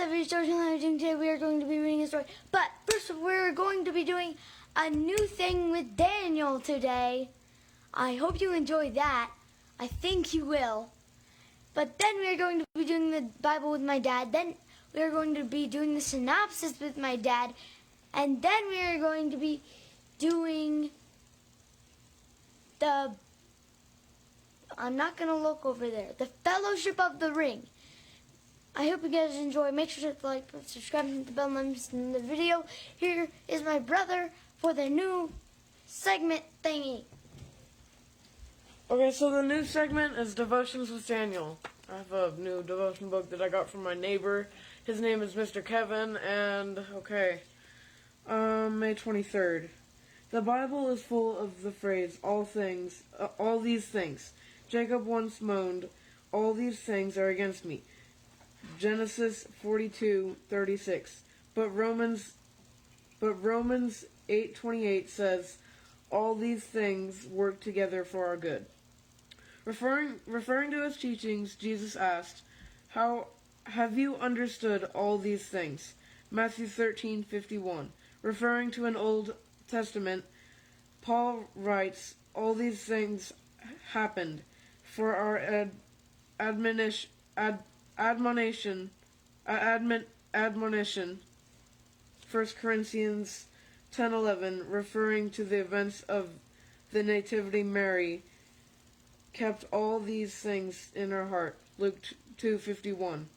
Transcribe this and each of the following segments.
the video story today. We are going to be reading a story. But first, we're going to be doing a new thing with Daniel today. I hope you enjoy that. I think you will. But then we are going to be doing the Bible with my dad. Then we are going to be doing the synopsis with my dad. And then we are going to be doing the... I'm not going to look over there. The Fellowship of the Ring. I hope you guys enjoy. Make sure to like, subscribe, and hit the bell notification in the video. Here is my brother for the new segment thingy. Okay, so the new segment is Devotions with Daniel. I have a new devotion book that I got from my neighbor. His name is Mr. Kevin, and, okay, May 23rd. The Bible is full of the phrase, all these things. Jacob once moaned, all these things are against me. Genesis 42:36. But Romans 8:28 says, all these things work together for our good. Referring to his teachings, Jesus asked, how have you understood all these things? Matthew 13:51. Referring to an Old Testament, Paul writes, all these things happened for our admonition. 1 Corinthians 10:11, referring to the events of the Nativity, Mary kept all these things in her heart. Luke 2:51.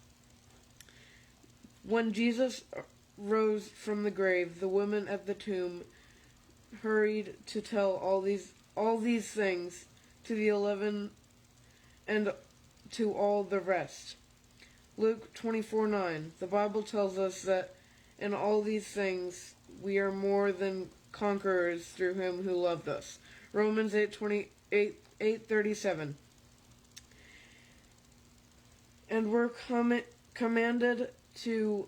When Jesus rose from the grave, the women at the tomb hurried to tell all these things to the 11 and to all the rest. Luke 24:9. The Bible tells us that in all these things we are more than conquerors through him who loved us. Romans 8:37. And we're commanded to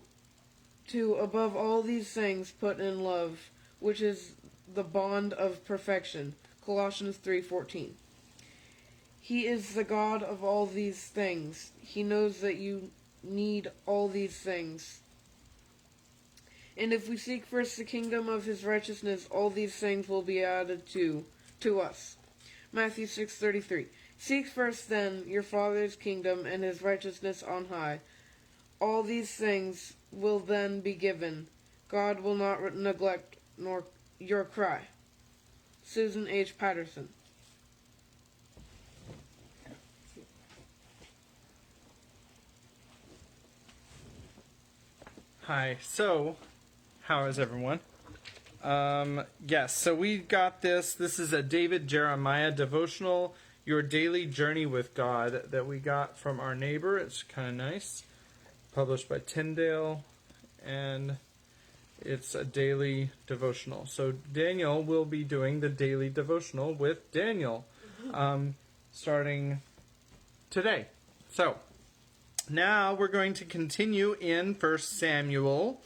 above all these things put in love, which is the bond of perfection. Colossians 3:14. He is the God of all these things. He knows that you need all these things. And if we seek first the kingdom of his righteousness, all these things will be added to us. Matthew 6:33. Seek first then your Father's kingdom and his righteousness on high. All these things will then be given. God will not neglect nor your cry. Susan H. Patterson. Hi, so how is everyone? Yes, so we got this. This is a David Jeremiah devotional, Your Daily Journey with God, that we got from our neighbor. It's kind of nice. Published by Tyndale, and it's a daily devotional. So Daniel will be doing the daily devotional with Daniel, starting today. So now we're going to continue in 1 Samuel,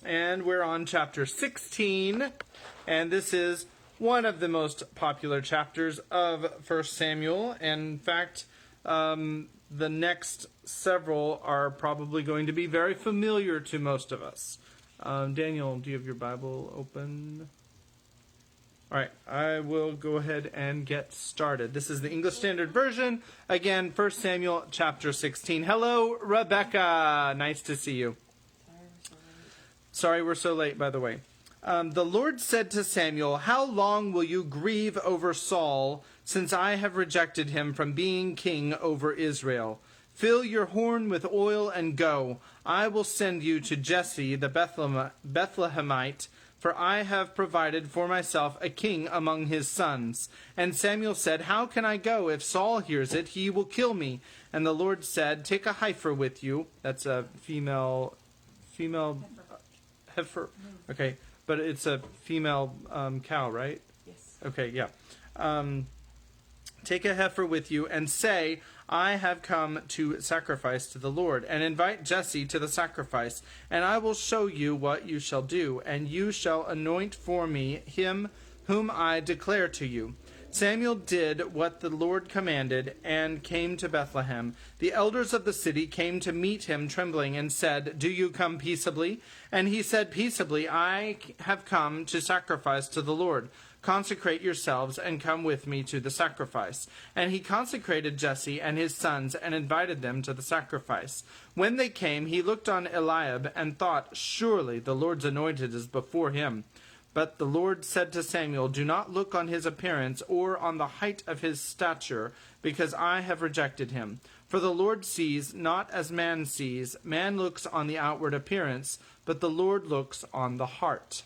and we're on chapter 16, and this is one of the most popular chapters of 1 Samuel. In fact, the next several are probably going to be very familiar to most of us. Daniel, do you have your Bible open? All right, I will go ahead and get started. This is the English Standard Version. Again, 1 Samuel chapter 16. Hello, Rebecca. Nice to see you. Sorry we're so late, by the way. The Lord said to Samuel, how long will you grieve over Saul, since I have rejected him from being king over Israel? Fill your horn with oil and go. I will send you to Jesse the Bethlehemite, for I have provided for myself a king among his sons. And Samuel said, how can I go? If Saul hears it, he will kill me. And the Lord said, take a heifer with you. That's a female heifer. Okay, but it's a female cow, right? Yes. Okay, yeah. Take a heifer with you and say, I have come to sacrifice to the Lord, and invite Jesse to the sacrifice, and I will show you what you shall do, and you shall anoint for me him whom I declare to you. Samuel did what the Lord commanded and came to Bethlehem. The elders of the city came to meet him trembling and said, "Do you come peaceably?" And he said, "Peaceably, I have come to sacrifice to the Lord. Consecrate yourselves and come with me to the sacrifice." And he consecrated Jesse and his sons and invited them to the sacrifice. When they came, he looked on Eliab and thought, "Surely the Lord's anointed is before him." But the Lord said to Samuel, "Do not look on his appearance or on the height of his stature, because I have rejected him. For the Lord sees not as man sees. Man looks on the outward appearance, but the Lord looks on the heart."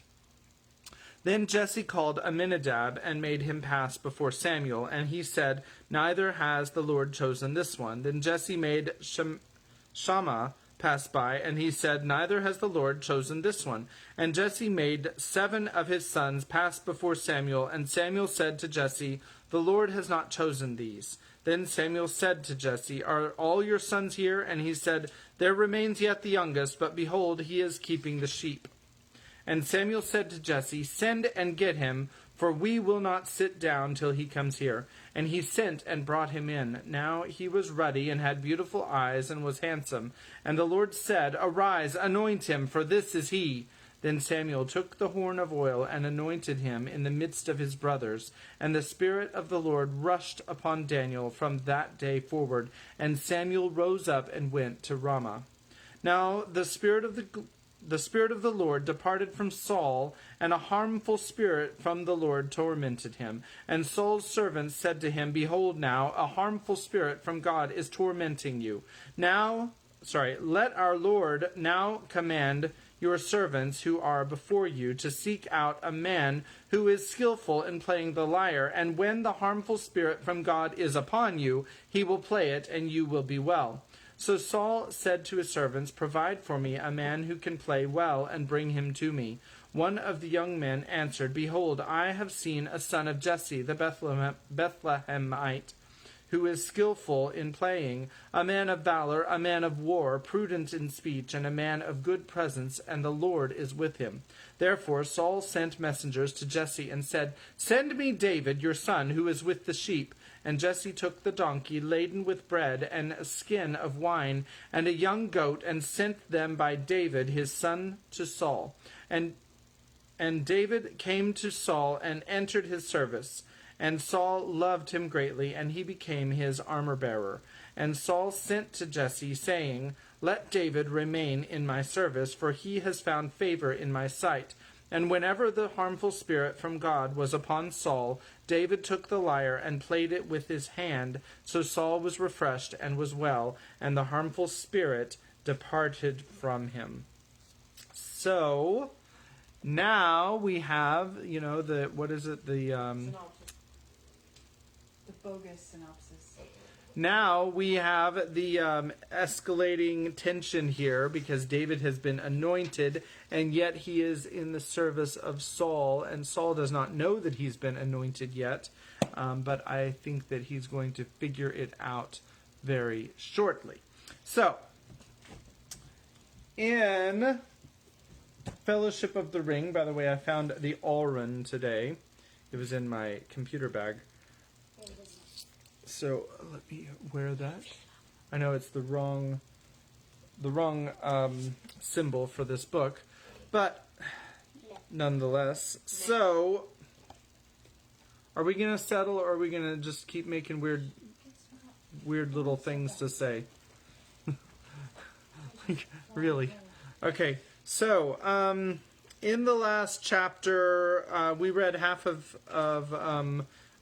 Then Jesse called Amminadab and made him pass before Samuel, and he said, "Neither has the Lord chosen this one." Then Jesse made Shammah pass by, and he said, "Neither has the Lord chosen this one." And Jesse made 7 of his sons pass before Samuel, and Samuel said to Jesse, "The Lord has not chosen these." Then Samuel said to Jesse, "Are all your sons here?" And he said, "There remains yet the youngest, but behold, he is keeping the sheep." And Samuel said to Jesse, "Send and get him, for we will not sit down till he comes here." And he sent and brought him in. Now he was ruddy and had beautiful eyes and was handsome. And the Lord said, "Arise, anoint him, for this is he." Then Samuel took the horn of oil and anointed him in the midst of his brothers. And the Spirit of the Lord rushed upon Daniel from that day forward. And Samuel rose up and went to Ramah. Now the Spirit of the Lord departed from Saul, and a harmful spirit from the Lord tormented him. And Saul's servants said to him, "Behold now, a harmful spirit from God is tormenting you. Let our Lord now command your servants who are before you to seek out a man who is skillful in playing the lyre, and when the harmful spirit from God is upon you, he will play it, and you will be well." So Saul said to his servants, "Provide for me a man who can play well, and bring him to me." One of the young men answered, "Behold, I have seen a son of Jesse the Bethlehemite, who is skillful in playing, a man of valor, a man of war, prudent in speech, and a man of good presence, and the Lord is with him." Therefore Saul sent messengers to Jesse and said, "Send me David, your son, who is with the sheep." And Jesse took the donkey laden with bread and a skin of wine and a young goat, and sent them by David his son to Saul. And David came to Saul and entered his service. And Saul loved him greatly, and he became his armor-bearer. And Saul sent to Jesse, saying, "Let David remain in my service, for he has found favor in my sight." And whenever the harmful spirit from God was upon Saul, David took the lyre and played it with his hand. So Saul was refreshed and was well, and the harmful spirit departed from him. So now we have, the bogus synopsis. Now we have the escalating tension here, because David has been anointed, and yet he is in the service of Saul, and Saul does not know that he's been anointed yet, but I think that he's going to figure it out very shortly. So, in Fellowship of the Ring, by the way, I found the Alrun today. It was in my computer bag. So let me wear that. I know it's the wrong symbol for this book, but nonetheless. So, are we gonna settle, or are we gonna just keep making weird little things to say? Really? Okay. So, in the last chapter, we read half of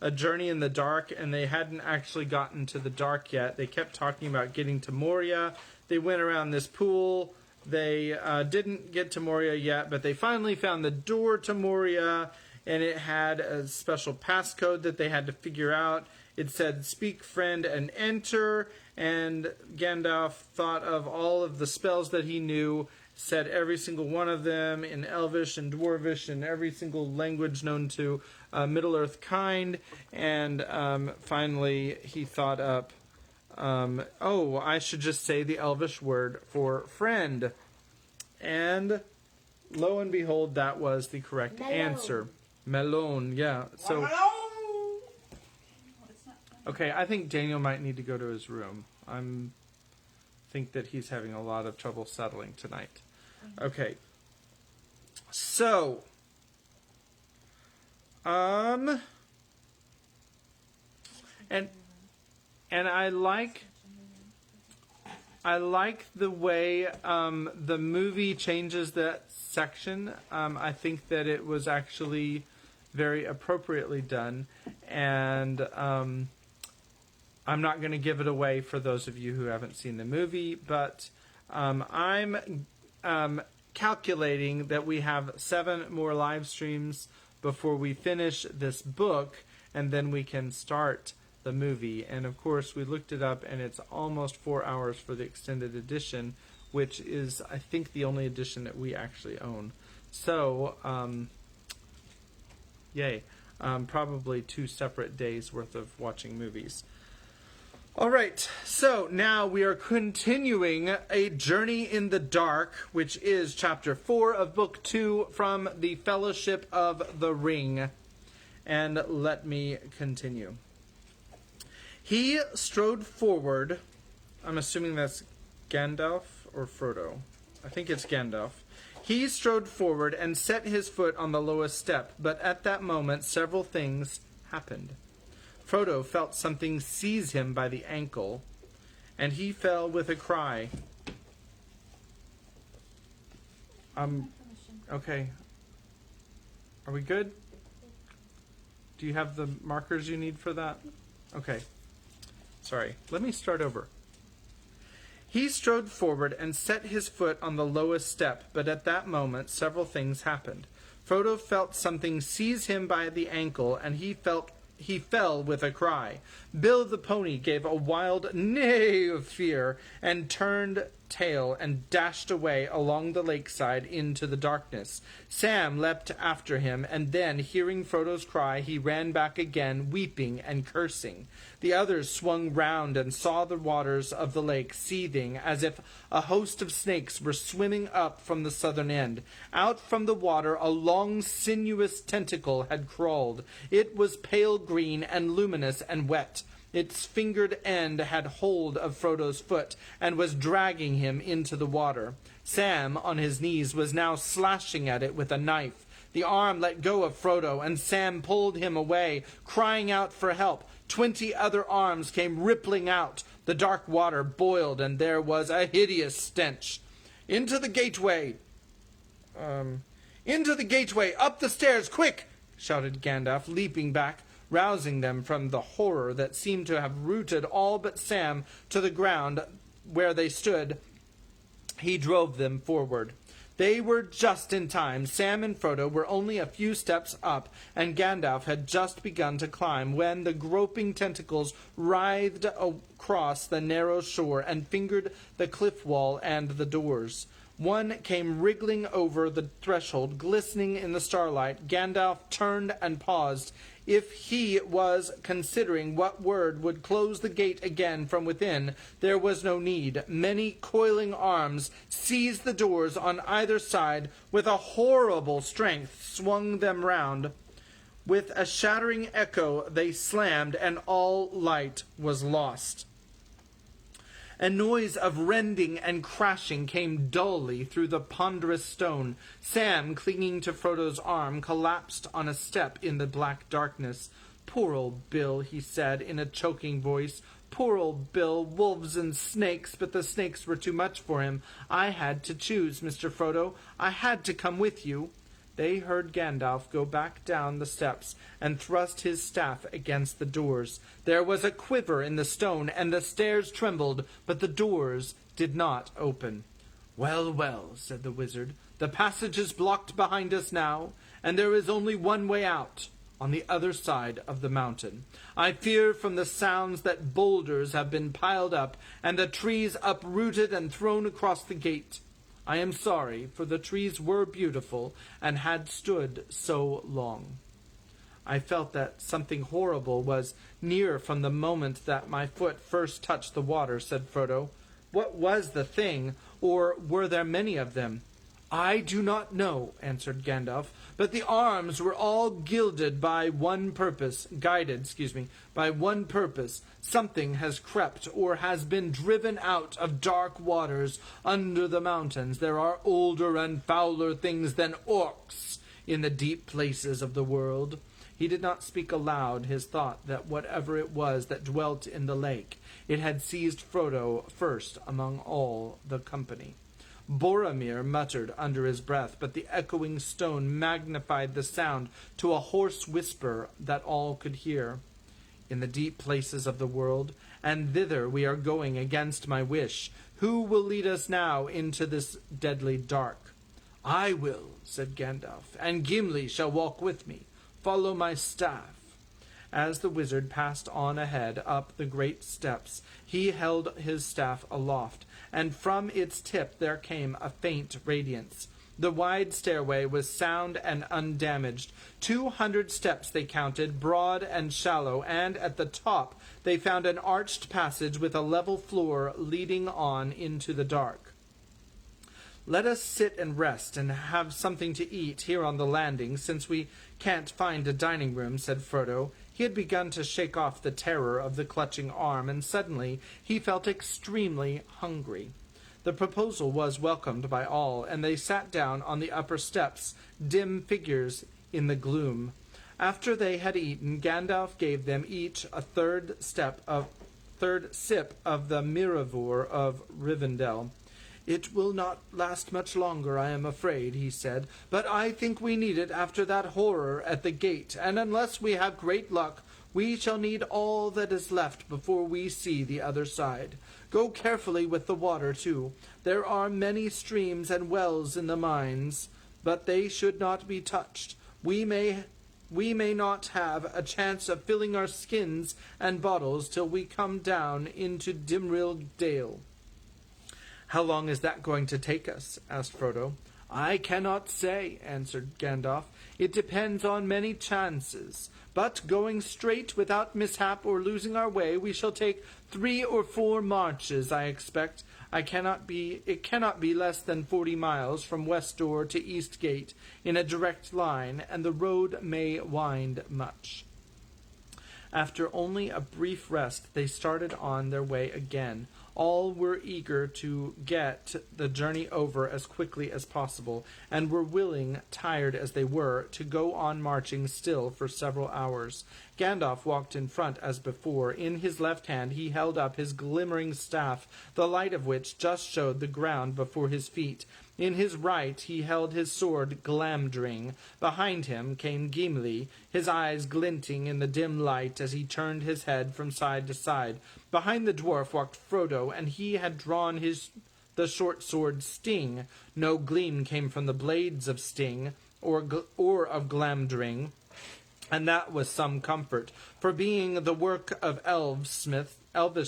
A Journey in the Dark, and they hadn't actually gotten to the dark yet. They kept talking about getting to Moria. They went around this pool. They didn't get to Moria yet, but they finally found the door to Moria, and it had a special passcode that they had to figure out. It said, "Speak, friend, and enter." And Gandalf thought of all of the spells that he knew, said every single one of them in Elvish and Dwarvish and every single language known to Middle-earth kind. And finally he thought up, I should just say the Elvish word for friend. And lo and behold, that was the correct answer. Melon, yeah. So Okay, I think Daniel might need to go to his room. Think that he's having a lot of trouble settling tonight. Okay. So, and I like the way the movie changes that section. I think that it was actually very appropriately done, and I'm not going to give it away for those of you who haven't seen the movie, but I'm calculating that we have 7 more live streams before we finish this book, and then we can start the movie. And of course, we looked it up, and it's almost 4 hours for the extended edition, which is, I think, the only edition that we actually own. So, yay. Probably 2 separate days worth of watching movies. All right, so now we are continuing A Journey in the Dark, which is chapter 4 of book 2 from the Fellowship of the Ring. And let me continue. He strode forward. I'm assuming that's Gandalf or Frodo. I think it's Gandalf. He strode forward and set his foot on the lowest step, but at that moment several things happened. Frodo felt something seize him by the ankle, and he fell with a cry. Okay. Are we good? Do you have the markers you need for that? Okay. Sorry. Let me start over. He strode forward and set his foot on the lowest step, but at that moment several things happened. Frodo felt something seize him by the ankle, and he fell with a cry. Bill the pony gave a wild neigh of fear and turned tail and dashed away along the lakeside into the darkness. Sam leapt after him, and then, hearing Frodo's cry, he ran back again, weeping and cursing. The others swung round and saw the waters of the lake seething as if a host of snakes were swimming up from the southern end. Out from the water a long, sinuous tentacle had crawled. It was pale green and luminous and wet. Its fingered end had hold of Frodo's foot and was dragging him into the water. Sam, on his knees, was now slashing at it with a knife. The arm let go of Frodo, and Sam pulled him away, crying out for help. 20 other arms came rippling out. The dark water boiled, and there was a hideous stench. Into the gateway! Into the gateway! Up the stairs, quick! Shouted Gandalf, leaping back, rousing them from the horror that seemed to have rooted all but Sam to the ground where they stood. He drove them forward. They were just in time. Sam and Frodo were only a few steps up, and Gandalf had just begun to climb when the groping tentacles writhed across the narrow shore and fingered the cliff wall and the doors. One came wriggling over the threshold, glistening in the starlight. Gandalf turned and paused. If he was considering what word would close the gate again from within, there was no need. Many coiling arms seized the doors on either side. With a horrible strength, swung them round. With a shattering echo, they slammed, and all light was lost. A noise of rending and crashing came dully through the ponderous stone. Sam, clinging to Frodo's arm, collapsed on a step in the black darkness. "Poor old Bill," he said in a choking voice. "Poor old Bill. Wolves and snakes, but the snakes were too much for him. I had to choose, Mr. Frodo. I had to come with you." They heard Gandalf go back down the steps and thrust his staff against the doors. There was a quiver in the stone, and the stairs trembled, but the doors did not open. "Well, well," said the wizard, "the passage is blocked behind us now, and there is only one way out, on the other side of the mountain. I fear from the sounds that boulders have been piled up, and the trees uprooted and thrown across the gate. I am sorry, for the trees were beautiful and had stood so long. I felt that something horrible was near from the moment that my foot first touched the water," said Frodo. "What was the thing, or were there many of them?" I do not know, answered Gandalf, but the arms were all guided by one purpose. Something has crept or has been driven out of dark waters under the mountains. There are older and fouler things than orcs in the deep places of the world. He did not speak aloud his thought that whatever it was that dwelt in the lake, it had seized Frodo first among all the company. Boromir muttered under his breath, but the echoing stone magnified the sound to a hoarse whisper that all could hear. In the deep places of the world, and thither we are going against my wish. Who will lead us now into this deadly dark? I will, said Gandalf, and Gimli shall walk with me. Follow my staff. As the wizard passed on ahead up the great steps, he held his staff aloft, and from its tip there came a faint radiance. The wide stairway was sound and undamaged. 200 steps they counted, broad and shallow, and at the top they found an arched passage with a level floor leading on into the dark. Let us sit and rest and have something to eat here on the landing, since we can't find a dining room, said Frodo. He had begun to shake off the terror of the clutching arm, and suddenly he felt extremely hungry. The proposal was welcomed by all, and they sat down on the upper steps, dim figures in the gloom. After they had eaten, Gandalf gave them each a third sip of the Miravor of Rivendell. It will not last much longer, I am afraid, he said, but I think we need it after that horror at the gate, and unless we have great luck, we shall need all that is left before we see the other side. Go carefully with the water, too. There are many streams and wells in the mines, but they should not be touched. We may not have a chance of filling our skins and bottles till we come down into Dimrill Dale. How long is that going to take us? Asked Frodo. I cannot say, answered Gandalf. It depends on many chances. But going straight without mishap or losing our way, we shall take 3 or 4 marches, I expect. It cannot be less than 40 miles from West Door to East Gate in a direct line, and the road may wind much. After only a brief rest, they started on their way again. All were eager to get the journey over as quickly as possible, and were willing, tired as they were, to go on marching still for several hours. Gandalf walked in front as before. In his left hand he held up his glimmering staff, the light of which just showed the ground before his feet. In his right he held his sword Glamdring. Behind him came Gimli, his eyes glinting in the dim light as he turned his head from side to side. Behind the dwarf walked Frodo, and he had drawn the short sword Sting. No gleam came from the blades of Sting or of Glamdring, and that was some comfort, for being the work of elvish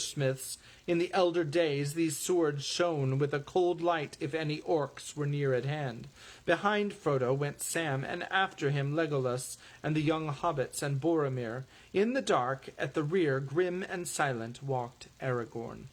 smiths, in the elder days these swords shone with a cold light if any orcs were near at hand. Behind Frodo went Sam, and after him Legolas and the young hobbits and Boromir. In the dark, at the rear, grim and silent, walked Aragorn.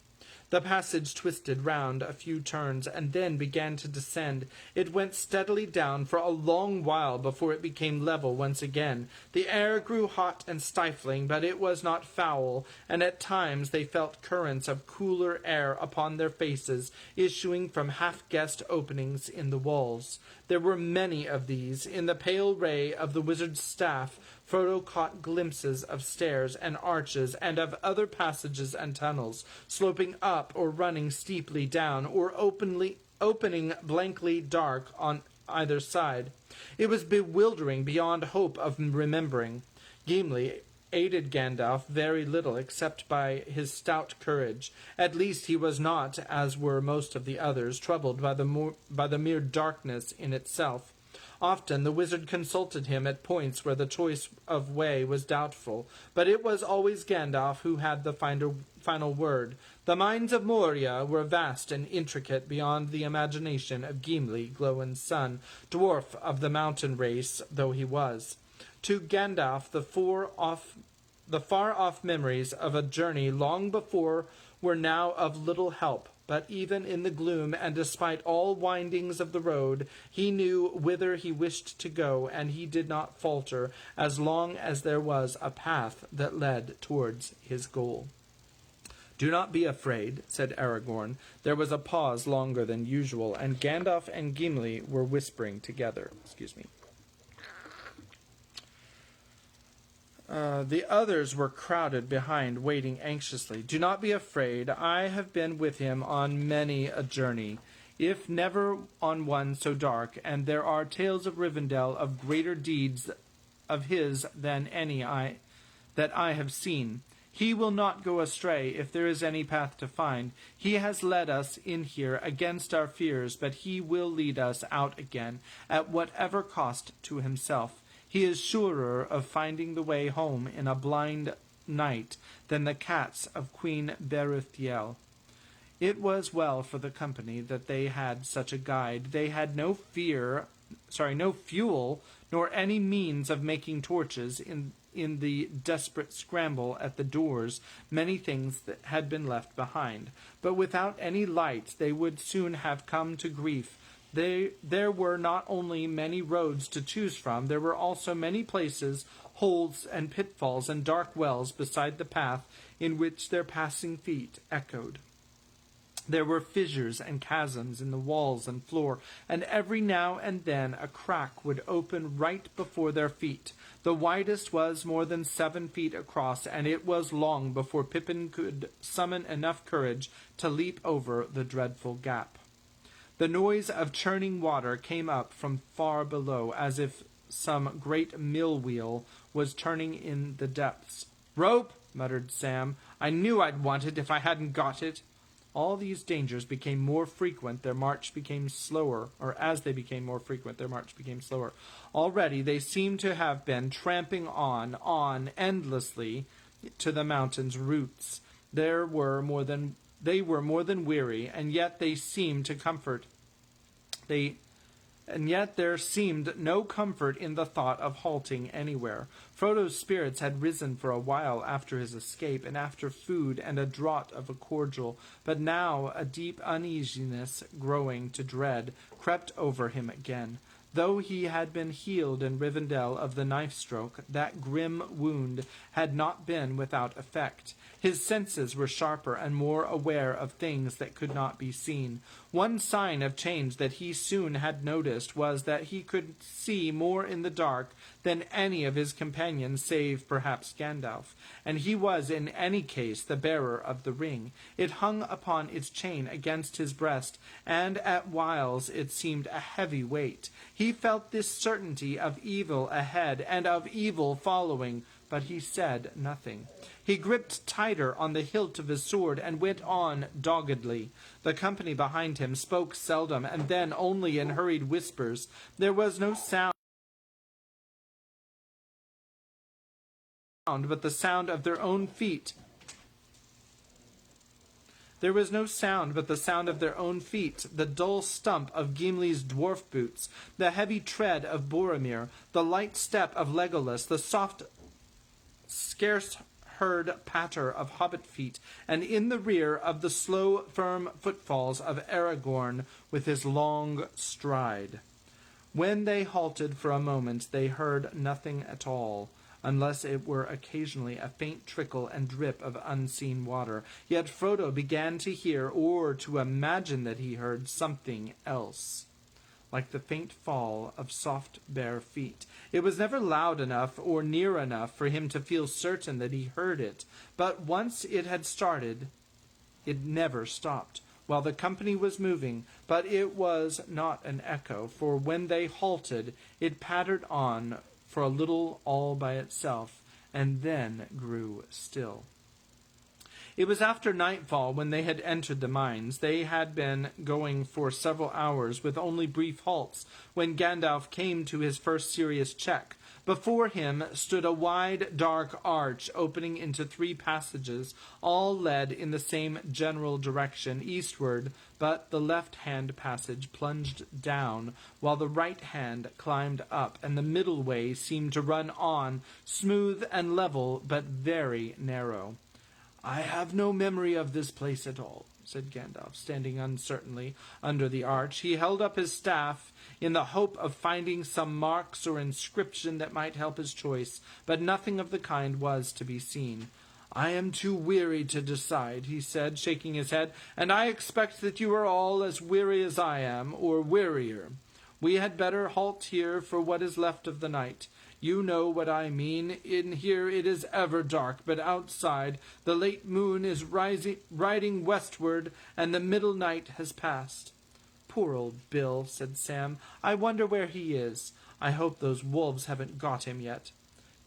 The passage twisted round a few turns and then began to descend. It went steadily down for a long while before it became level once again. The air grew hot and stifling, but it was not foul, and at times they felt currents of cooler air upon their faces, issuing from half-guessed openings in the walls. There were many of these. In the pale ray of the wizard's staff, Frodo caught glimpses of stairs and arches and of other passages and tunnels, sloping up or running steeply down, or opening blankly dark on either side. It was bewildering beyond hope of remembering. Gimli aided Gandalf very little except by his stout courage. At least he was not, as were most of the others, troubled by the mere darkness in itself. Often the wizard consulted him at points where the choice of way was doubtful, but it was always Gandalf who had the final word. The mines of Moria were vast and intricate beyond the imagination of Gimli, Glóin's son, dwarf of the mountain race though he was. To Gandalf the far-off memories of a journey long before were now of little help. But even in the gloom, and despite all windings of the road, he knew whither he wished to go, and he did not falter as long as there was a path that led towards his goal. "Do not be afraid," said Aragorn. There was a pause longer than usual, and Gandalf and Gimli were whispering together. The others were crowded behind, waiting anxiously. "Do not be afraid. I have been with him on many a journey, if never on one so dark, and there are tales of Rivendell of greater deeds of his than any that I have seen. He will not go astray if there is any path to find. He has led us in here against our fears, but he will lead us out again, at whatever cost to himself. He is surer of finding the way home in a blind night than the cats of Queen Beruthiel." It was well for the company that they had such a guide. They had no fuel, nor any means of making torches. In the desperate scramble at the doors, many things that had been left behind. But without any light, they would soon have come to grief. There were not only many roads to choose from, there were also many places, holes and pitfalls and dark wells beside the path in which their passing feet echoed. There were fissures and chasms in the walls and floor, and every now and then a crack would open right before their feet. The widest was more than 7 feet across, and it was long before Pippin could summon enough courage to leap over the dreadful gap. The noise of churning water came up from far below, as if some great mill wheel was turning in the depths. "Rope!" muttered Sam. "I knew I'd want it if I hadn't got it." All these dangers became more frequent, their march became slower, or as they became more frequent, their march became slower. Already they seemed to have been tramping on, endlessly to the mountain's roots. They were more than weary, and yet there seemed no comfort in the thought of halting anywhere. Frodo's spirits had risen for a while after his escape, and after food and a draught of a cordial, but now a deep uneasiness, growing to dread, crept over him again. Though he had been healed in Rivendell of the knife-stroke, that grim wound had not been without effect. His senses were sharper and more aware of things that could not be seen. One sign of change that he soon had noticed was that he could see more in the dark than any of his companions, save perhaps Gandalf, and he was in any case the bearer of the ring. It hung upon its chain against his breast, and at whiles it seemed a heavy weight. He felt this certainty of evil ahead and of evil following, but he said nothing. He gripped tighter on the hilt of his sword and went on doggedly. The company behind him spoke seldom, and then only in hurried whispers. There was no sound but the sound of their own feet. There was no sound but the sound of their own feet, the dull stump of Gimli's dwarf boots, the heavy tread of Boromir, the light step of Legolas, the soft, scarce-heard patter of hobbit feet, and in the rear of the slow, firm footfalls of Aragorn with his long stride. When they halted for a moment, they heard nothing at all, unless it were occasionally a faint trickle and drip of unseen water. Yet Frodo began to hear, or to imagine that he heard, something else, like the faint fall of soft bare feet. It was never loud enough or near enough for him to feel certain that he heard it, but once it had started, it never stopped, while the company was moving. But it was not an echo, for when they halted, it pattered on for a little all by itself, and then grew still. It was after nightfall when they had entered the mines. They had been going for several hours, with only brief halts, when Gandalf came to his first serious check. Before him stood a wide, dark arch opening into 3 passages, all led in the same general direction, eastward, but the left-hand passage plunged down, while the right hand climbed up, and the middle way seemed to run on, smooth and level, but very narrow. "I have no memory of this place at all," said Gandalf, standing uncertainly under the arch. He held up his staff in the hope of finding some marks or inscription that might help his choice, but nothing of the kind was to be seen. I am too weary to decide, he said, shaking his head, and I expect that you are all as weary as I am, or wearier. We had better halt here for what is left of the night. You know what I mean. In here it is ever dark, but outside the late moon is riding westward, and the middle night has passed. Poor old Bill, said Sam. I wonder where he is. I hope those wolves haven't got him yet.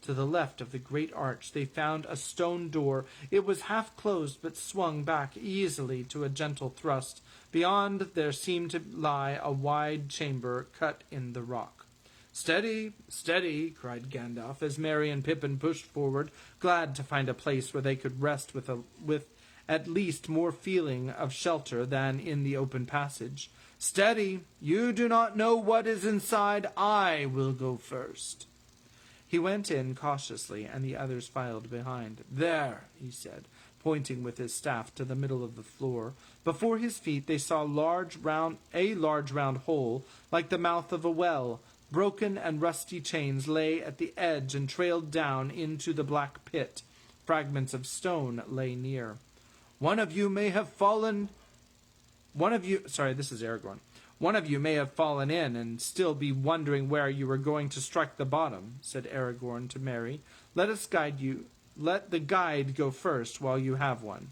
To the left of the great arch they found a stone door. It was half closed, but swung back easily to a gentle thrust. Beyond there seemed to lie a wide chamber cut in the rock. Steady, steady, cried Gandalf, as Merry and Pippin pushed forward, glad to find a place where they could rest with at least more feeling of shelter than in the open passage. Steady, you do not know what is inside. I will go first. He went in cautiously, and the others filed behind. There, he said, pointing with his staff to the middle of the floor. Before his feet they saw a large round hole, like the mouth of a well. Broken and rusty chains lay at the edge and trailed down into the black pit. Fragments of stone lay near. This is Aragorn. One of you may have fallen in and still be wondering where you were going to strike the bottom, said Aragorn to Merry. Let the guide go first while you have one.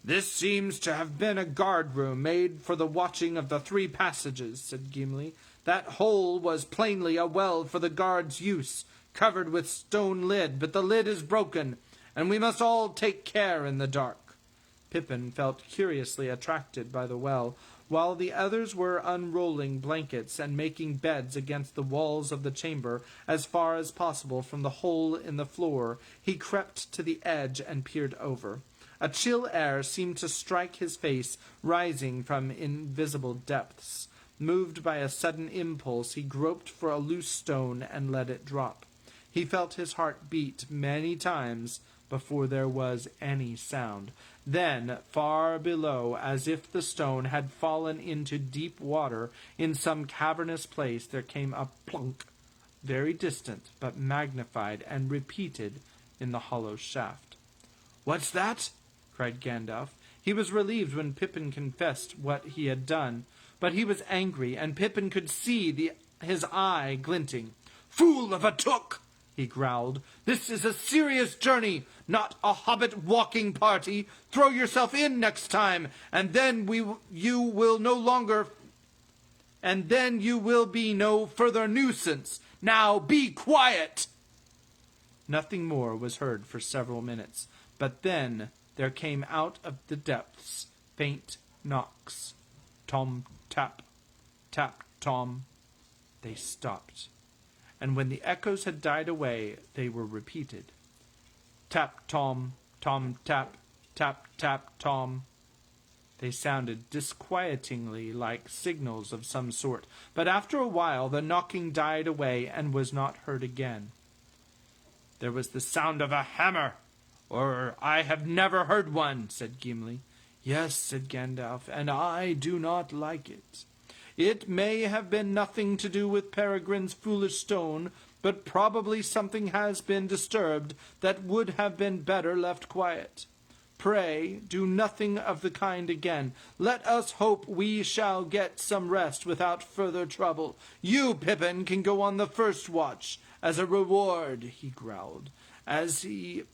This seems to have been a guard room made for the watching of the 3 passages, said Gimli. That hole was plainly a well for the guard's use, covered with stone lid, but the lid is broken, and we must all take care in the dark. Pippin felt curiously attracted by the well. While the others were unrolling blankets and making beds against the walls of the chamber as far as possible from the hole in the floor, he crept to the edge and peered over. A chill air seemed to strike his face, rising from invisible depths. Moved by a sudden impulse, he groped for a loose stone and let it drop. He felt his heart beat many times before there was any sound. Then, far below, as if the stone had fallen into deep water in some cavernous place, there came a plunk, very distant, but magnified and repeated in the hollow shaft. "What's that?" cried Gandalf. He was relieved when Pippin confessed what he had done, but he was angry, and Pippin could see his eye glinting. "Fool of a Took!" he growled. "This is a serious journey, not a hobbit walking party. Throw yourself in next time, and then you will be no further nuisance. Now be quiet!" Nothing more was heard for several minutes, but then there came out of the depths faint knocks. Tom, tap, tap, tom. They stopped, and when the echoes had died away, they were repeated. Tap, tom, tom, tap, tap, tap, tom. They sounded disquietingly like signals of some sort, but after a while the knocking died away and was not heard again. "There was the sound of a hammer, or I have never heard one," said Gimli. "Yes," said Gandalf, "and I do not like it. It may have been nothing to do with Peregrine's foolish stone, but probably something has been disturbed that would have been better left quiet. Pray, do nothing of the kind again. Let us hope we shall get some rest without further trouble. You, Pippin, can go on the first watch. As a reward," he growled, as he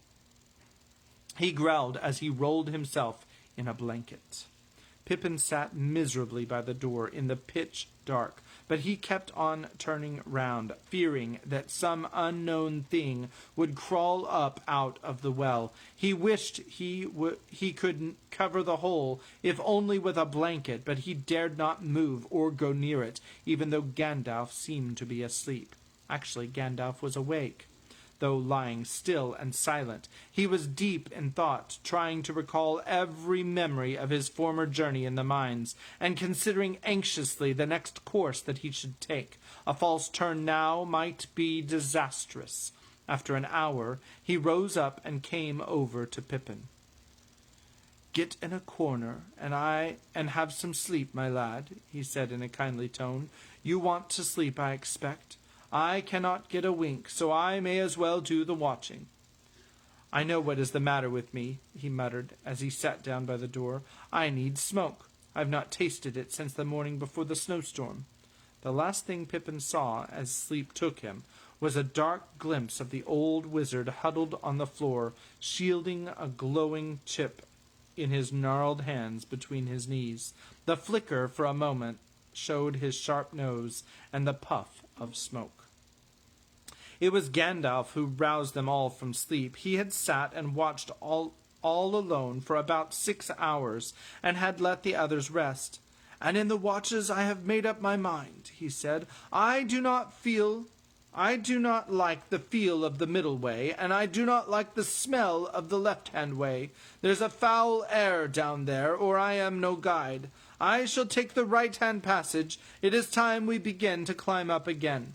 rolled himself in a blanket. Pippin sat miserably by the door in the pitch dark, but he kept on turning round, fearing that some unknown thing would crawl up out of the well. He wished he could cover the hole, if only with a blanket, but he dared not move or go near it, even though Gandalf seemed to be asleep. Actually, Gandalf was awake, though lying still and silent. He was deep in thought, trying to recall every memory of his former journey in the mines, and considering anxiously the next course that he should take. A false turn now might be disastrous. After an hour, he rose up and came over to Pippin. "Get in a corner, and have some sleep, my lad," he said in a kindly tone. "You want to sleep, I expect. I cannot get a wink, so I may as well do the watching." "I know what is the matter with me," he muttered, as he sat down by the door. "I need smoke. I've not tasted it since the morning before the snowstorm." The last thing Pippin saw, as sleep took him, was a dark glimpse of the old wizard huddled on the floor, shielding a glowing chip in his gnarled hands between his knees. The flicker for a moment showed his sharp nose and the puff of smoke. It was Gandalf who roused them all from sleep. He had sat and watched all alone for about 6 hours, and had let the others rest. "And in the watches I have made up my mind," he said. I do not like the feel of the middle way, and I do not like the smell of the left-hand way. There's a foul air down there, or I am no guide. I shall take the right-hand passage. It is time we begin to climb up again."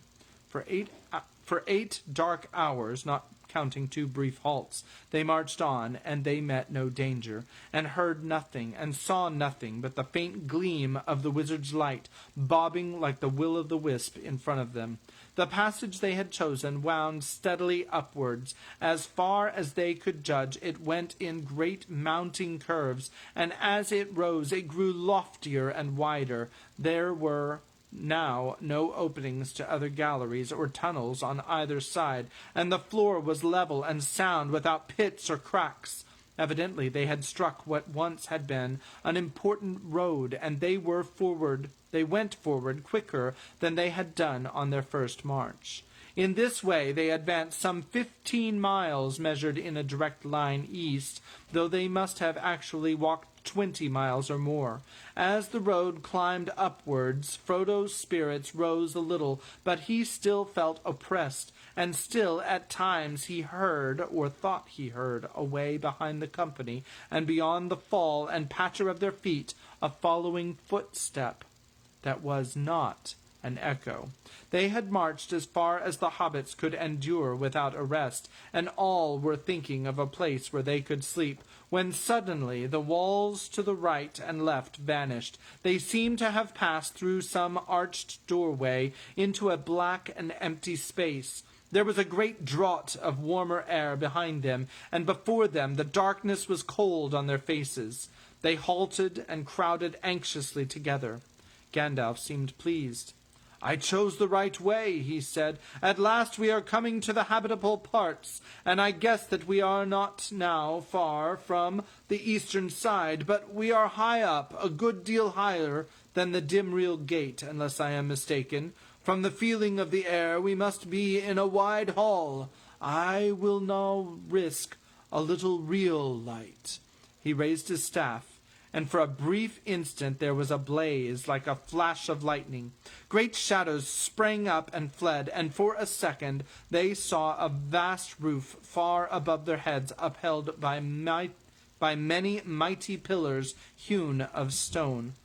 For eight dark hours, not counting 2 brief halts, they marched on, and they met no danger, and heard nothing, and saw nothing but the faint gleam of the wizard's light, bobbing like the will-o'-the-wisp in front of them. The passage they had chosen wound steadily upwards. As far as they could judge, it went in great mounting curves, and as it rose it grew loftier and wider. There were now no openings to other galleries or tunnels on either side, and the floor was level and sound without pits or cracks. Evidently they had struck what once had been an important road, and they went forward quicker than they had done on their first march. In this way they advanced some 15 miles measured in a direct line east, though they must have actually walked 20 miles or more. As the road climbed upwards, Frodo's spirits rose a little, but he still felt oppressed, and still at times he heard, or thought he heard, away behind the company, and beyond the fall and patter of their feet, a following footstep that was not an echo. They had marched as far as the hobbits could endure without a rest, and all were thinking of a place where they could sleep, when suddenly the walls to the right and left vanished. They seemed to have passed through some arched doorway into a black and empty space. There was a great draught of warmer air behind them, and before them the darkness was cold on their faces. They halted and crowded anxiously together. Gandalf seemed pleased. "I chose the right way," he said. "At last we are coming to the habitable parts, and I guess that we are not now far from the eastern side, but we are high up, a good deal higher than the Dimreel Gate, unless I am mistaken. From the feeling of the air, we must be in a wide hall. I will now risk a little real light." He raised his staff, and for a brief instant there was a blaze like a flash of lightning. Great shadows sprang up and fled, and for a second they saw a vast roof far above their heads, upheld by many mighty pillars hewn of stone.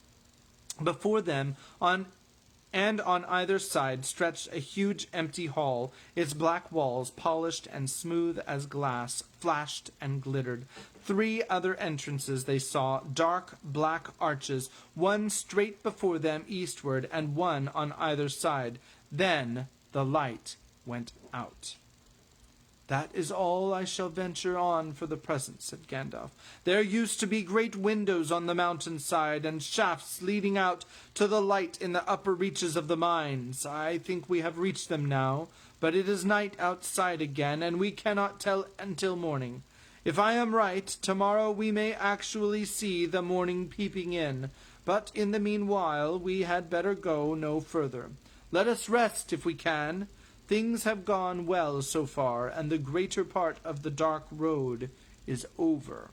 Before them, on either side, stretched a huge empty hall. Its black walls, polished and smooth as glass, flashed and glittered. 3 other entrances they saw, dark black arches, one straight before them eastward, and one on either side. Then the light went out. "That is all I shall venture on for the present," said Gandalf. "There used to be great windows on the mountain side, and shafts leading out to the light in the upper reaches of the mines. I think we have reached them now, but it is night outside again, and we cannot tell until morning. If I am right, tomorrow we may actually see the morning peeping in, but in the meanwhile we had better go no further. Let us rest if we can. Things have gone well so far, and the greater part of the dark road is over.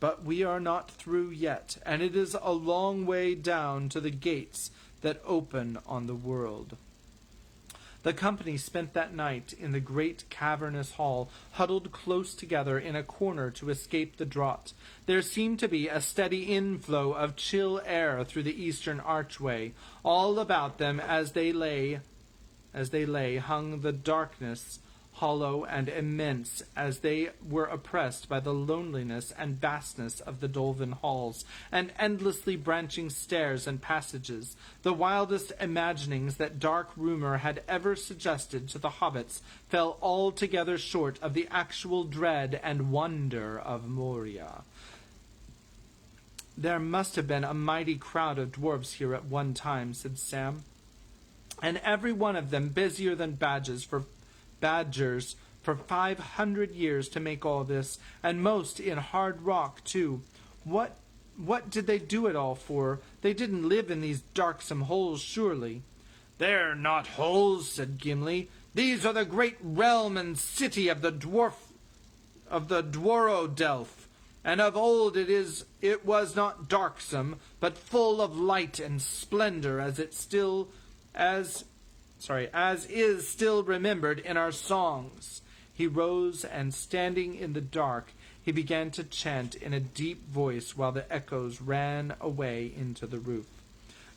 But we are not through yet, and it is a long way down to the gates that open on the world." The company spent that night in the great cavernous hall, huddled close together in a corner to escape the draught. There seemed to be a steady inflow of chill air through the eastern archway. All about them as they lay hung the darkness, hollow and immense, as they were oppressed by the loneliness and vastness of the dolven halls, and endlessly branching stairs and passages. The wildest imaginings that dark rumor had ever suggested to the hobbits fell altogether short of the actual dread and wonder of Moria. "There must have been a mighty crowd of dwarfs here at one time," said Sam, "and every one of them busier than badgers for 500 years to make all this, and most in hard rock, too. What did they do it all for? They didn't live in these darksome holes, surely." "They're not holes," said Gimli. "These are the great realm and city of the Dworodelf, and of old it was not darksome, but full of light and splendor, as is still remembered in our songs." He rose, and standing in the dark, he began to chant in a deep voice while the echoes ran away into the roof.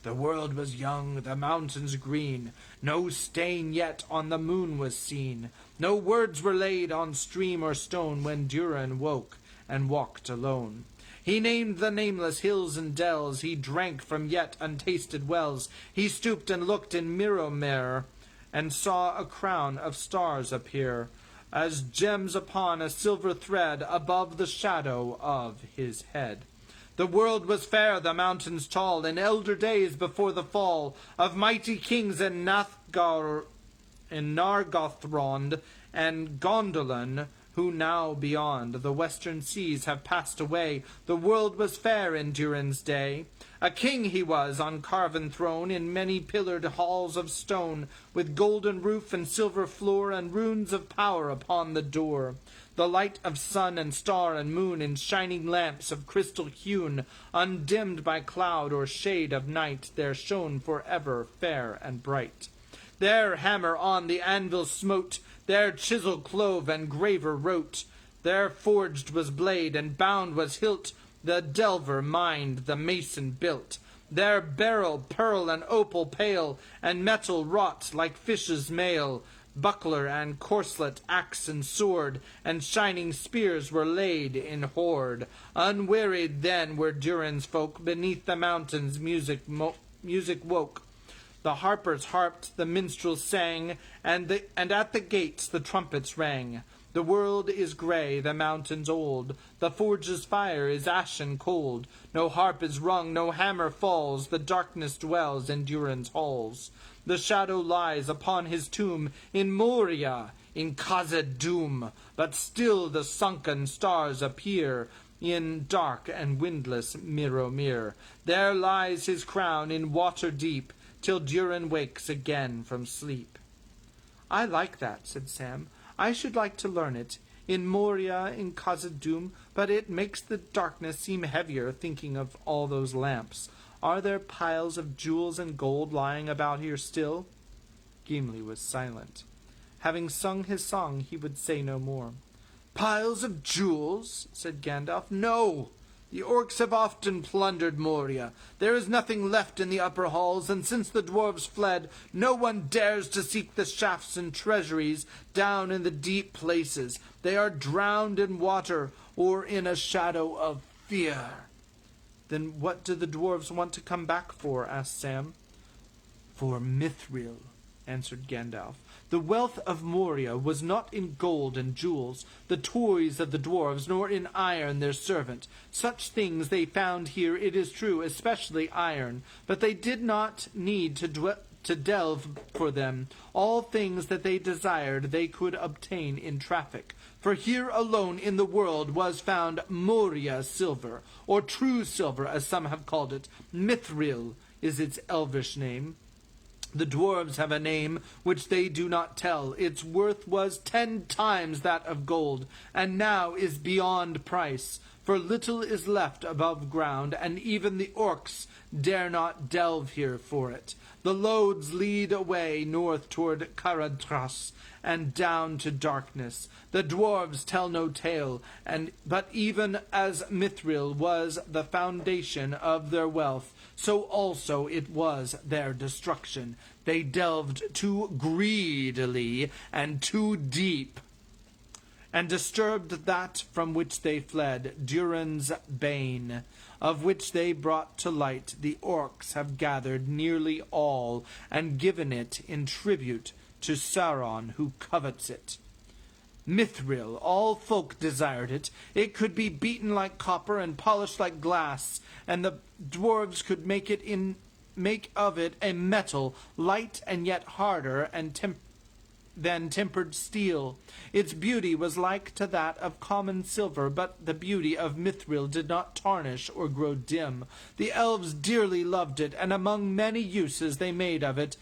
"The world was young, the mountains green, no stain yet on the moon was seen, no words were laid on stream or stone when Durin woke and walked alone. He named the nameless hills and dells, he drank from yet untasted wells, he stooped and looked in mirror and saw a crown of stars appear, as gems upon a silver thread above the shadow of his head. The world was fair, the mountains tall, in elder days before the fall of mighty kings in Nargothrond and Gondolin, who now beyond the western seas have passed away. The world was fair in Durin's day. A king he was on carven throne, in many pillared halls of stone, with golden roof and silver floor, and runes of power upon the door. The light of sun and star and moon in shining lamps of crystal hewn, undimmed by cloud or shade of night, there shone forever fair and bright. There hammer on the anvil smote, there chisel clove and graver wrote, there forged was blade and bound was hilt, the delver mined, the mason built. There beryl, pearl, and opal pale, and metal wrought like fish's mail, buckler and corselet, axe and sword, and shining spears were laid in hoard. Unwearied then were Durin's folk, beneath the mountains music woke. The harpers harped, the minstrels sang, and at the gates the trumpets rang. The world is grey, the mountains old, the forge's fire is ashen cold. No harp is rung, no hammer falls, the darkness dwells in Durin's halls. The shadow lies upon his tomb in Moria, in Khazad-dûm, but still the sunken stars appear in dark and windless Mirror. There lies his crown in water deep, till Durin wakes again from sleep. "I like that," said Sam. "I should like to learn it. In Moria, in Khazad-dûm, but it makes the darkness seem heavier, thinking of all those lamps. Are there piles of jewels and gold lying about here still?" Gimli was silent. Having sung his song, he would say no more. "Piles of jewels?" said Gandalf. "No! The orcs have often plundered Moria. There is nothing left in the upper halls, and since the dwarves fled, no one dares to seek the shafts and treasuries down in the deep places. They are drowned in water or in a shadow of fear." "Then what do the dwarves want to come back for?" asked Sam. "For Mithril," answered Gandalf. "The wealth of Moria was not in gold and jewels, the toys of the dwarves, nor in iron their servant. Such things they found here, it is true, especially iron, but they did not need to delve for them. All things that they desired they could obtain in traffic. For here alone in the world was found Moria silver, or true silver, as some have called it. Mithril is its elvish name. The dwarves have a name which they do not tell. Its worth was 10 times that of gold, and now is beyond price. for little is left above ground, and even the orcs dare not delve here for it. The lodes lead away north toward Karadras, and down to darkness. The dwarves tell no tale, but even as Mithril was the foundation of their wealth, so also it was their destruction. They delved too greedily and too deep, and disturbed that from which they fled, Durin's bane, of which they brought to light. The orcs have gathered nearly all, and given it in tribute to Sauron, who covets it. Mithril, all folk desired it. It could be beaten like copper and polished like glass, and the dwarves could make of it a metal light and yet harder than tempered steel. Its beauty was like to that of common silver, but the beauty of Mithril did not tarnish or grow dim. The elves dearly loved it, and among many uses they made of it,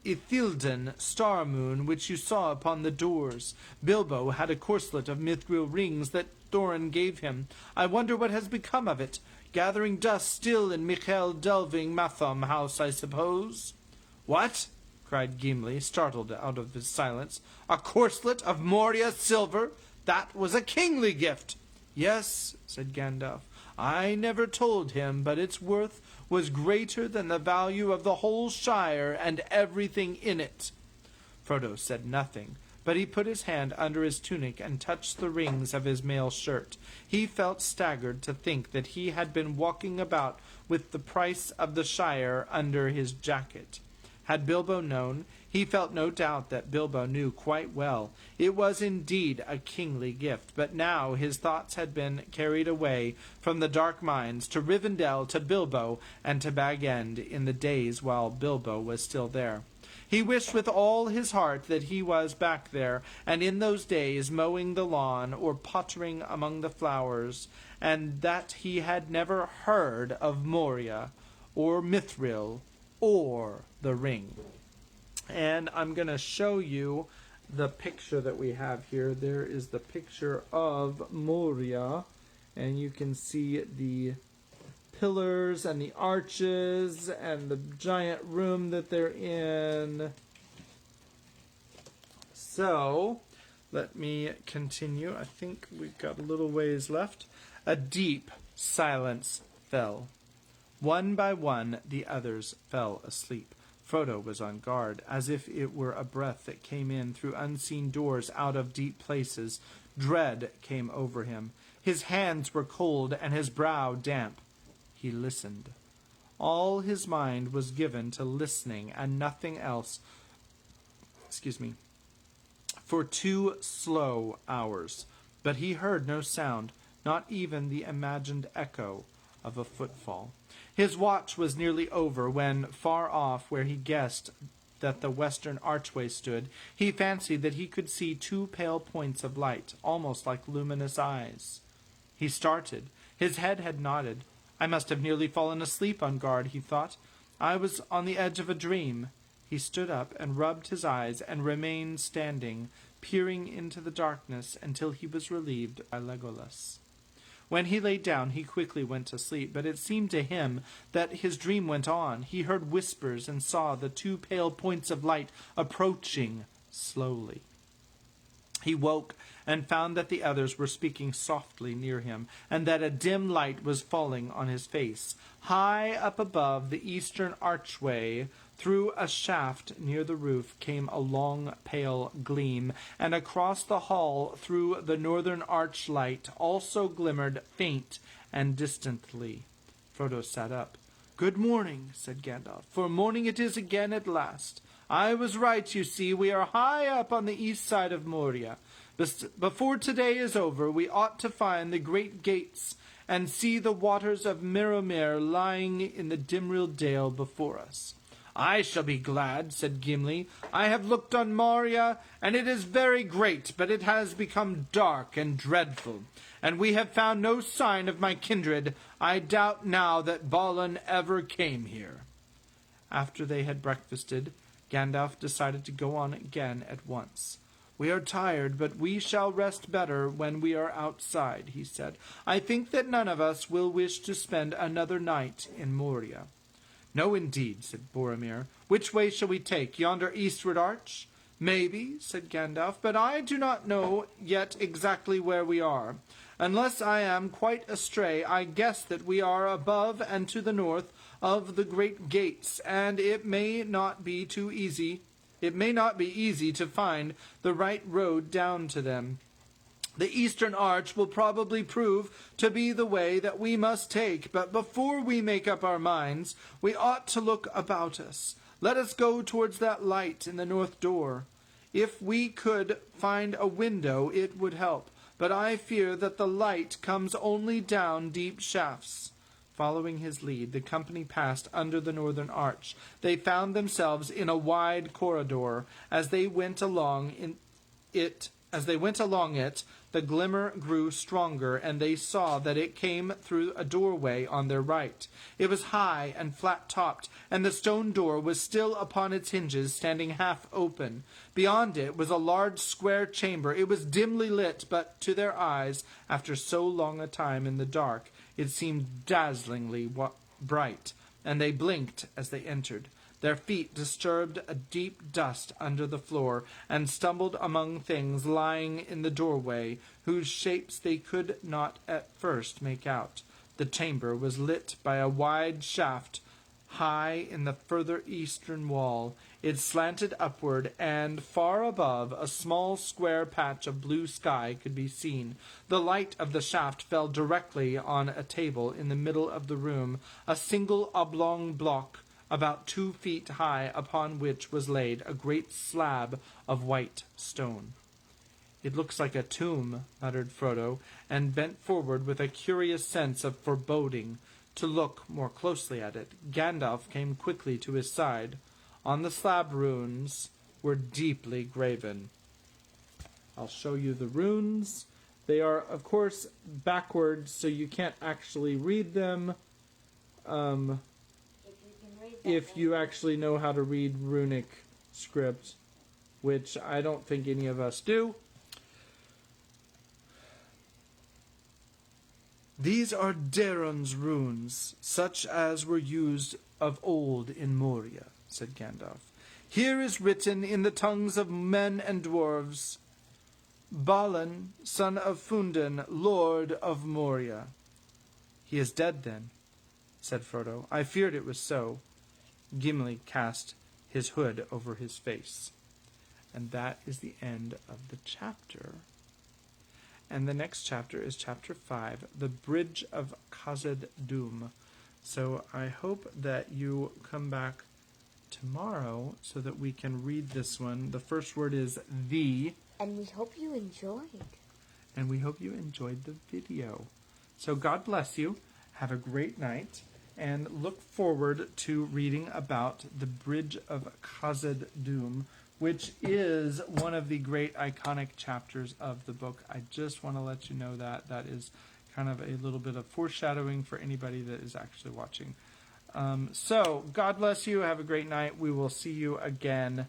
Ithilden star moon, which you saw upon the doors. Bilbo had a corselet of mithril rings that Thorin gave him. I wonder what has become of it. Gathering dust still in Michael Delving Mathom house, I suppose. What? Cried Gimli, startled out of his silence. A corselet of Moria silver? That was a kingly gift. Yes, said Gandalf. I never told him, but its worth was greater than the value of the whole Shire and everything in it. Frodo said nothing, but he put his hand under his tunic and touched the rings of his mail shirt. He felt staggered to think that he had been walking about with the price of the Shire under his jacket. Had Bilbo known, he felt no doubt that Bilbo knew quite well. It was indeed a kingly gift, but now his thoughts had been carried away from the dark mines to Rivendell, to Bilbo, and to Bag End in the days while Bilbo was still there. He wished with all his heart that he was back there, and in those days mowing the lawn or pottering among the flowers, and that he had never heard of Moria, or Mithril, or the ring. And I'm going to show you the picture that we have here. There is the picture of Moria, and you can see the pillars and the arches and the giant room that they're in. So, let me continue. I think we've got a little ways left. A deep silence fell. One by one, the others fell asleep. Frodo was on guard, as if it were a breath that came in through unseen doors out of deep places. Dread came over him. His hands were cold and his brow damp. He listened. All his mind was given to listening and nothing else. For 2 slow hours. But he heard no sound, not even the imagined echo of a footfall. His watch was nearly over when, far off where he guessed that the western archway stood, he fancied that he could see 2 pale points of light, almost like luminous eyes. He started. His head had nodded. I must have nearly fallen asleep on guard, he thought. I was on the edge of a dream. He stood up and rubbed his eyes and remained standing, peering into the darkness until he was relieved by Legolas. When he lay down, he quickly went to sleep, but it seemed to him that his dream went on. He heard whispers and saw the 2 pale points of light approaching slowly. He woke and found that the others were speaking softly near him, and that a dim light was falling on his face. High up above the eastern archway, through a shaft near the roof, came a long pale gleam, and across the hall through the northern arch light also glimmered faint and distantly. Frodo sat up. "Good morning," said Gandalf, "for morning it is again at last. I was right, you see. We are high up on the east side of Moria. Before today is over, we ought to find the great gates and see the waters of Mirromere lying in the Dimril Dale before us." "I shall be glad," said Gimli. "I have looked on Moria, and it is very great, but it has become dark and dreadful, and we have found no sign of my kindred. I doubt now that Balin ever came here." After they had breakfasted, Gandalf decided to go on again at once. We are tired, but we shall rest better when we are outside, he said. I think that none of us will wish to spend another night in Moria. No, indeed, said Boromir. Which way shall we take? Yonder eastward arch? Maybe, said Gandalf, but I do not know yet exactly where we are. Unless I am quite astray, I guess that we are above and to the north of the great gates, and it may not be easy to find the right road down to them. The eastern arch will probably prove to be the way that we must take, but before we make up our minds, we ought to look about us. Let us go towards that light in the north door. If we could find a window, it would help, but I fear that the light comes only down deep shafts. Following his lead, the company passed under the northern arch. They found themselves in a wide corridor. As they went along it, the glimmer grew stronger, and they saw that it came through a doorway on their right. It was high and flat-topped, and the stone door was still upon its hinges, standing half open. Beyond it was a large square chamber. It was dimly lit, but to their eyes, after so long a time in the dark, it seemed dazzlingly bright, and they blinked as they entered. Their feet disturbed a deep dust under the floor, and stumbled among things lying in the doorway, whose shapes they could not at first make out. The chamber was lit by a wide shaft high in the further eastern wall. It slanted upward, and far above, a small square patch of blue sky could be seen. The light of the shaft fell directly on a table in the middle of the room, a single oblong block about 2 feet high, upon which was laid a great slab of white stone. "It looks like a tomb," muttered Frodo, and bent forward with a curious sense of foreboding to look more closely at it. Gandalf came quickly to his side. On the slab runes were deeply graven. I'll show you the runes. They are, of course, backwards, so you can't actually read them. If you actually know how to read runic script, which I don't think any of us do. "These are Daeron's runes, such as were used of old in Moria," said Gandalf. "Here is written in the tongues of men and dwarves, Balin, son of Fundin, Lord of Moria." "He is dead, then," said Frodo. "I feared it was so." Gimli cast his hood over his face. And that is the end of the chapter. And the next chapter is chapter 5, The Bridge of Khazad-dûm. So I hope that you come back tomorrow so that we can read this one. The first word is "the." And we hope you enjoyed. And we hope you enjoyed the video. So God bless you. Have a great night. And look forward to reading about the Bridge of Khazad-dûm, which is one of the great iconic chapters of the book. I just want to let you know that. That is kind of a little bit of foreshadowing for anybody that is actually watching. So, God bless you. Have a great night. We will see you again